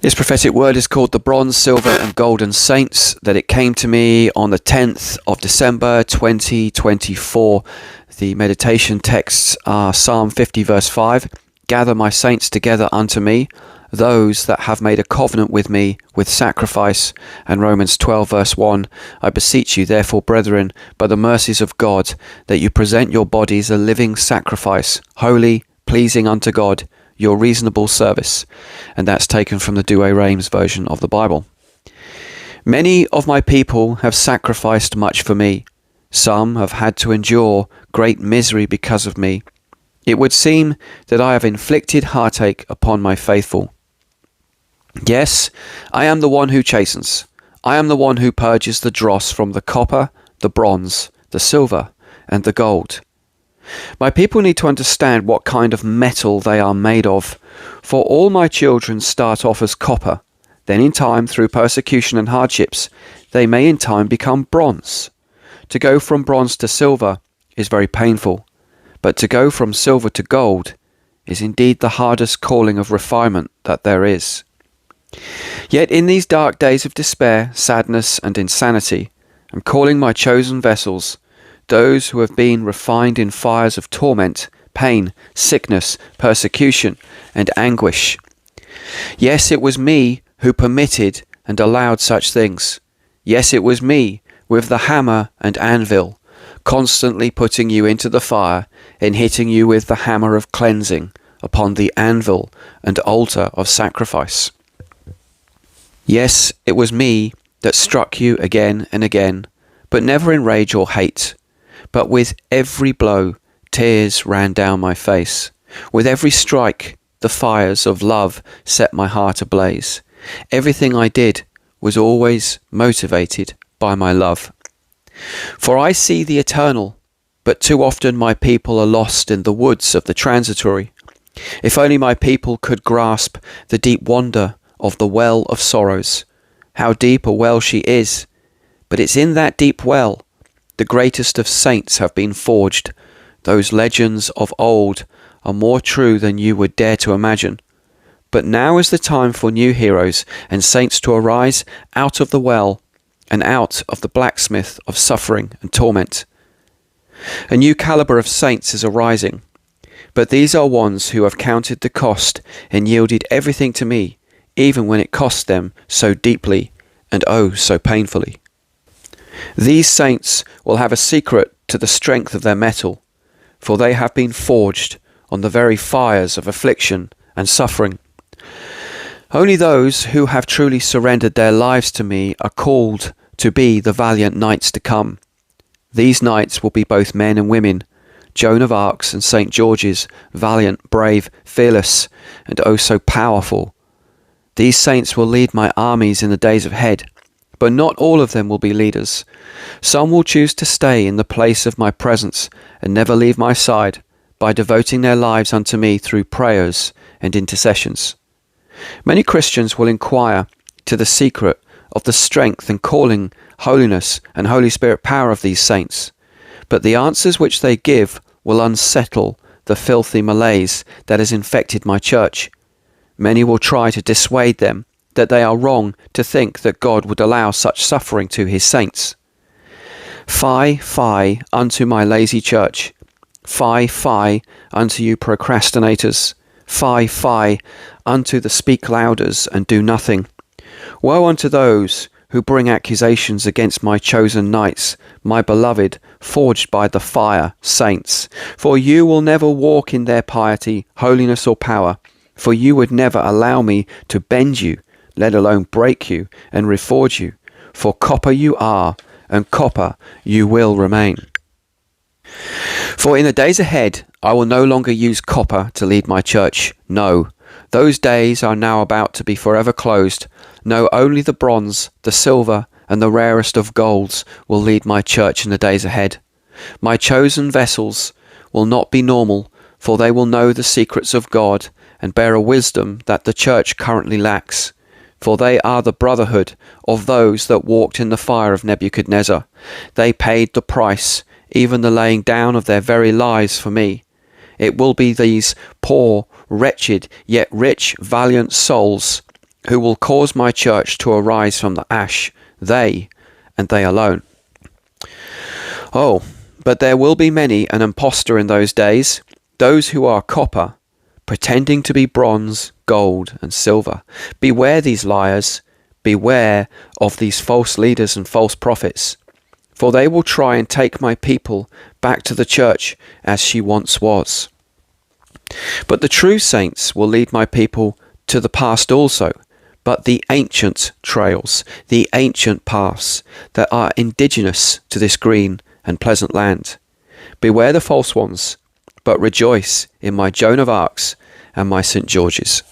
This prophetic word is called the Bronze, Silver and Golden Saints, that it came to me on the 10th of December 2024. The meditation texts are Psalm 50 verse 5, "Gather my saints together unto me, those that have made a covenant with me with sacrifice," and Romans 12 verse 1, "I beseech you therefore, brethren, by the mercies of God, that you present your bodies a living sacrifice, holy, pleasing unto God, your reasonable service." And that's taken from the Douay-Rheims version of the Bible. "Many of my people have sacrificed much for me. Some have had to endure great misery because of me. It would seem that I have inflicted heartache upon my faithful. Yes, I am the one who chastens. I am the one who purges the dross from the copper, the bronze, the silver, and the gold." My people need to understand what kind of metal they are made of. For all my children start off as copper. Then in time, through persecution and hardships, they may in time become bronze. To go from bronze to silver is very painful. But to go from silver to gold is indeed the hardest calling of refinement that there is. Yet in these dark days of despair, sadness and insanity, I'm calling my chosen vessels, those who have been refined in fires of torment, pain, sickness, persecution, and anguish. Yes, it was me who permitted and allowed such things. Yes, it was me, with the hammer and anvil, constantly putting you into the fire and hitting you with the hammer of cleansing upon the anvil and altar of sacrifice. Yes, it was me that struck you again and again, but never in rage or hate. But with every blow, tears ran down my face. With every strike, the fires of love set my heart ablaze. Everything I did was always motivated by my love. For I see the eternal, but too often my people are lost in the woods of the transitory. If only my people could grasp the deep wonder of the well of sorrows. How deep a well she is, but it's in that deep well the greatest of saints have been forged. Those legends of old are more true than you would dare to imagine. But now is the time for new heroes and saints to arise out of the well and out of the blacksmith of suffering and torment. A new caliber of saints is arising, but these are ones who have counted the cost and yielded everything to me, even when it cost them so deeply and oh so painfully. These saints will have a secret to the strength of their metal, for they have been forged on the very fires of affliction and suffering. Only those who have truly surrendered their lives to me are called to be the valiant knights to come. These knights will be both men and women, Joan of Arc's and St. George's, valiant, brave, fearless, and oh so powerful. These saints will lead my armies in the days ahead. But not all of them will be leaders. Some will choose to stay in the place of my presence and never leave my side by devoting their lives unto me through prayers and intercessions. Many Christians will inquire to the secret of the strength and calling, holiness and Holy Spirit power of these saints, but the answers which they give will unsettle the filthy malaise that has infected my church. Many will try to dissuade them that they are wrong to think that God would allow such suffering to his saints. Fie, fie unto my lazy church. Fie, fie unto you procrastinators. Fie, fie unto the speak louders and do nothing. Woe unto those who bring accusations against my chosen knights, my beloved, forged by the fire, saints. For you will never walk in their piety, holiness or power, for you would never allow me to bend you, let alone break you and reforge you. For copper you are, and copper you will remain. For in the days ahead, I will no longer use copper to lead my church. No, those days are now about to be forever closed. No, only the bronze, the silver, and the rarest of golds will lead my church in the days ahead. My chosen vessels will not be normal, for they will know the secrets of God and bear a wisdom that the church currently lacks. For they are the brotherhood of those that walked in the fire of Nebuchadnezzar. They paid the price, even the laying down of their very lives for me. It will be these poor, wretched, yet rich, valiant souls who will cause my church to arise from the ash, they, and they alone. Oh, but there will be many an impostor in those days, those who are copper, pretending to be bronze, gold, and silver. Beware these liars, beware of these false leaders and false prophets, for they will try and take my people back to the church as she once was. But the true saints will lead my people to the past also, but the ancient trails, the ancient paths that are indigenous to this green and pleasant land. Beware the false ones, but rejoice in my Joan of Arcs and my St. George's.